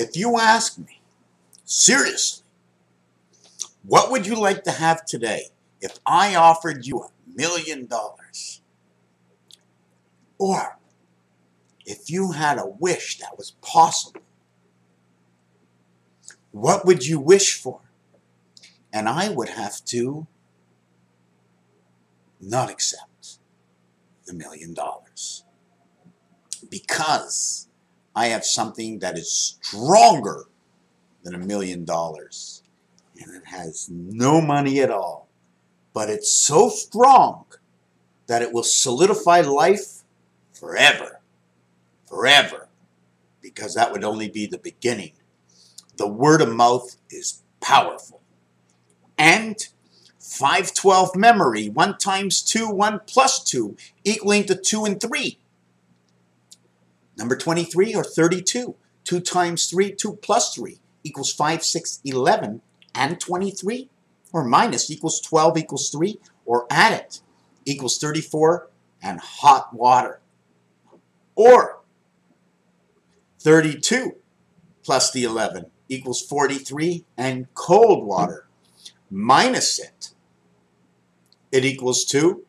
If you ask me, seriously, what would you like to have today if I offered you $1,000,000? Or if you had a wish that was possible, what would you wish for? And I would have to not accept the $1,000,000 because I have something that is stronger than $1,000,000, and it has no money at all, but it's so strong that it will solidify life forever, forever, because that would only be the beginning. The word of mouth is powerful. And 512 memory, 1 times 2, 1 plus 2, equaling to 2 and 3. Number 23 or 32, 2 times 3, 2 plus 3 equals 5, 6, 11, and 23. Or minus equals 12 equals 3, or add it equals 34 and hot water. Or 32 plus the 11 equals 43 and cold water. Minus it. It equals 2.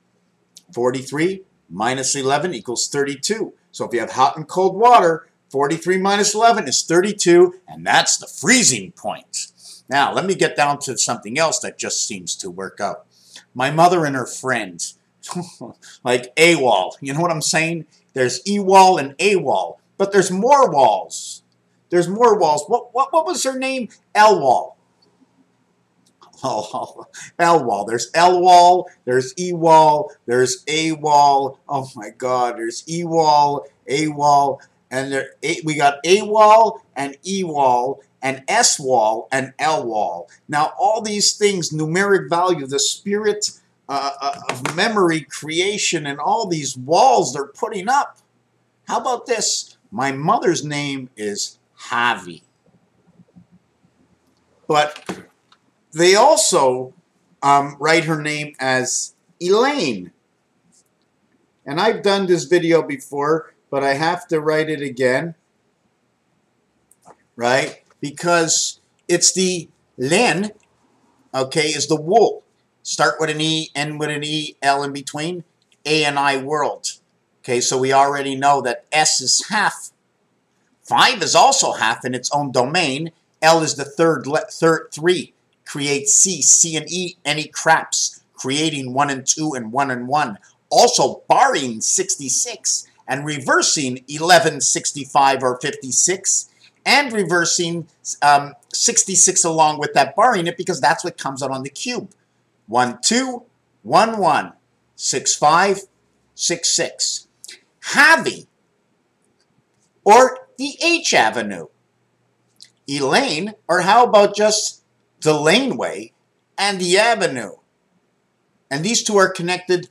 43 minus 11 equals 32. So if you have hot and cold water, 43 minus 11 is 32, and that's the freezing point. Now, let me get down to something else that just seems to work out. My mother and her friends, like AWOL. You know what I'm saying? There's EWOL and AWOL, but there's more walls. There's more walls. What was her name? LWOL. Oh, LWOL. There's LWOL, there's EWOL, there's AWOL. Oh my God, there's EWOL, AWOL, and we got AWOL and EWOL and SWOL and LWOL. Now, all these things, numeric value, the spirit of memory creation, and all these walls they're putting up. How about this? My mother's name is Javi, but they also write her name as Elaine. And I've done this video before, but I have to write it again, right? Because it's the len, okay, is the wool. Start with an E, end with an E, L in between, A and I world. Okay, so we already know that S is half. 5 is also half in its own domain. L is the third 3. Create C, C and E, any craps, creating 1 and 2 and 1 and 1. Also barring 66 and reversing 11, 65 or 56, and reversing 66 along with that, barring it, because that's what comes out on the cube. 1, 2, 1, 1, 6, 5, 6, 6. Javi, or the H Avenue. Elaine, or how about just the laneway and the avenue? And these two are connected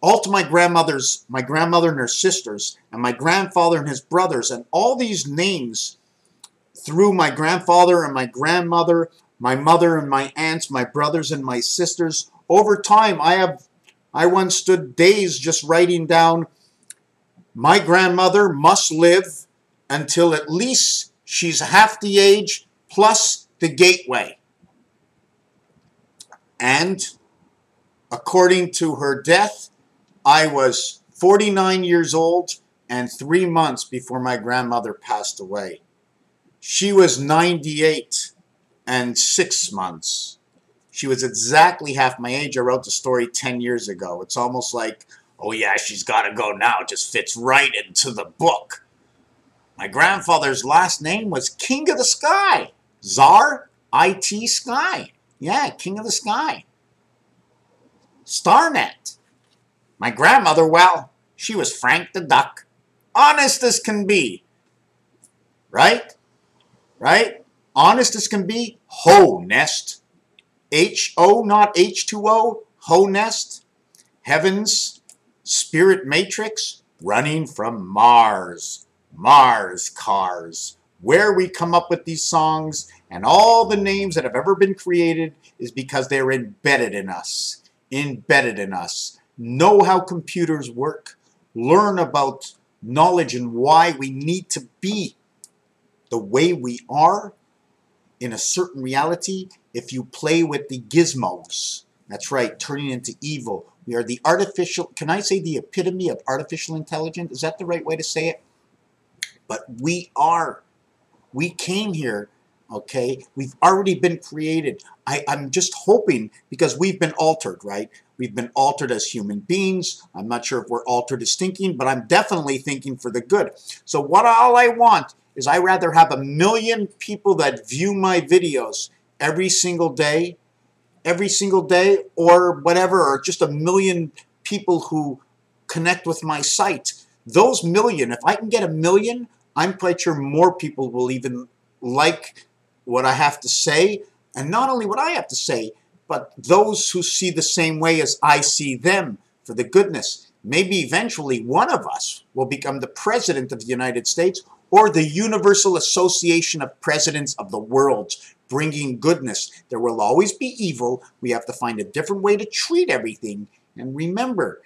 all to my grandmother and her sisters, and my grandfather and his brothers, and all these names through my grandfather and my grandmother, my mother and my aunts, my brothers and my sisters. Over time, I once stood days just writing down, my grandmother must live until at least she's half the age plus the gateway. And according to her death, I was 49 years old and 3 months before my grandmother passed away. She was 98 and 6 months. She was exactly half my age. I wrote the story 10 years ago. It's almost like, oh yeah, she's got to go now. It just fits right into the book. My grandfather's last name was King of the Sky. Czar, I-T, Sky. Yeah, King of the Sky. Starnet. My grandmother, well, she was Frank the Duck. Honest as can be. Right? Right? Honest as can be. Ho Nest. H-O, not H2O. Ho Nest. Heavens. Spirit Matrix. Running from Mars. Mars Cars. Where we come up with these songs and all the names that have ever been created is because they're embedded in us. Embedded in us. Know how computers work. Learn about knowledge and why we need to be the way we are in a certain reality if you play with the gizmos. That's right, turning into evil. We are the artificial, can I say the epitome of artificial intelligence? Is that the right way to say it? But we are. We came here, okay? We've already been created. I'm just hoping, because we've been altered, right? We've been altered as human beings. I'm not sure if we're altered as thinking, but I'm definitely thinking for the good. So all I want is I rather have 1 million people that view my videos every single day, or whatever, or just 1 million people who connect with my site. Those million, if I can get 1 million, I'm quite sure more people will even like what I have to say, and not only what I have to say, but those who see the same way as I see them, for the goodness. Maybe eventually one of us will become the president of the United States, or the Universal Association of Presidents of the World, bringing goodness. There will always be evil. We have to find a different way to treat everything. And remember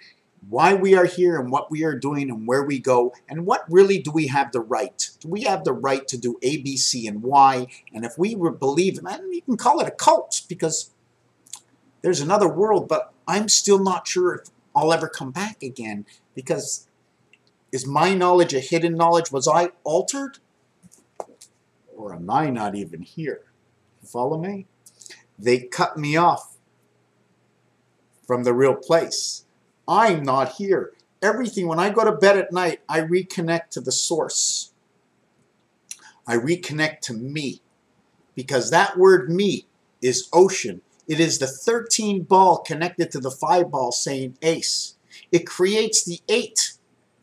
why we are here and what we are doing and where we go, and what really do we have the right? Do we have the right to do A, B, C, and Y? And if we believe, and you can call it a cult, because there's another world, but I'm still not sure if I'll ever come back again, because is my knowledge a hidden knowledge? Was I altered? Or am I not even here? Follow me? They cut me off from the real place. I'm not here. Everything, when I go to bed at night, I reconnect to the source. I reconnect to me. Because that word me is ocean. It is the 13 ball connected to the 5 ball saying ace. It creates the 8.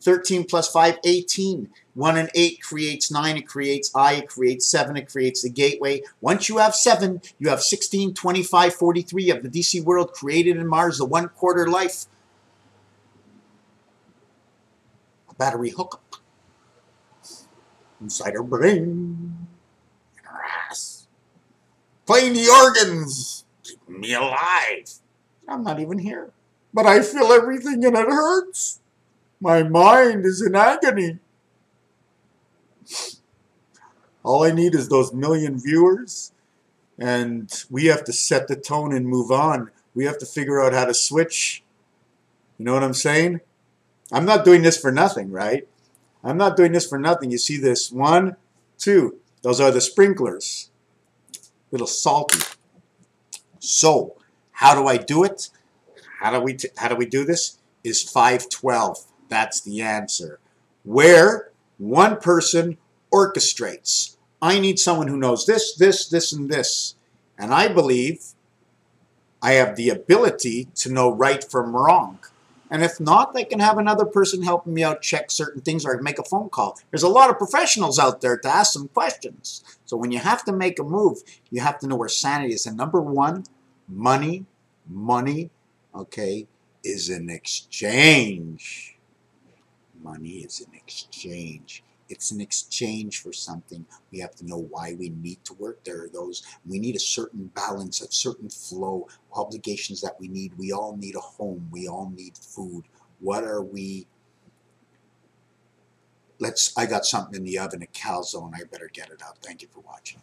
13 plus 5, 18. 1 and 8 creates 9, it creates I, it creates 7, it creates the gateway. Once you have 7, you have 16, 25, 43 of the DC world created in Mars, the 1/4 life. A battery hookup inside her brain, in her ass. Playing the organs, keeping me alive. I'm not even here. But I feel everything and it hurts. My mind is in agony. All I need is those 1 million viewers, and we have to set the tone and move on. We have to figure out how to switch. You know what I'm saying? I'm not doing this for nothing, right? I'm not doing this for nothing. You see this? 1, 2. Those are the sprinklers. A little salty. So, how do I do it? How do we do this? Is 512. That's the answer. Where one person orchestrates. I need someone who knows this, this, this, and this. And I believe I have the ability to know right from wrong. And if not, they can have another person helping me out, check certain things, or make a phone call. There's a lot of professionals out there to ask some questions. So when you have to make a move, you have to know where sanity is. And number one, money, okay, is an exchange. Money is an exchange. It's an exchange for something. We have to know why we need to work. There are those, we need a certain balance, a certain flow, obligations that we need. We all need a home. We all need food. What are we? I got something in the oven, a calzone. I better get it out. Thank you for watching.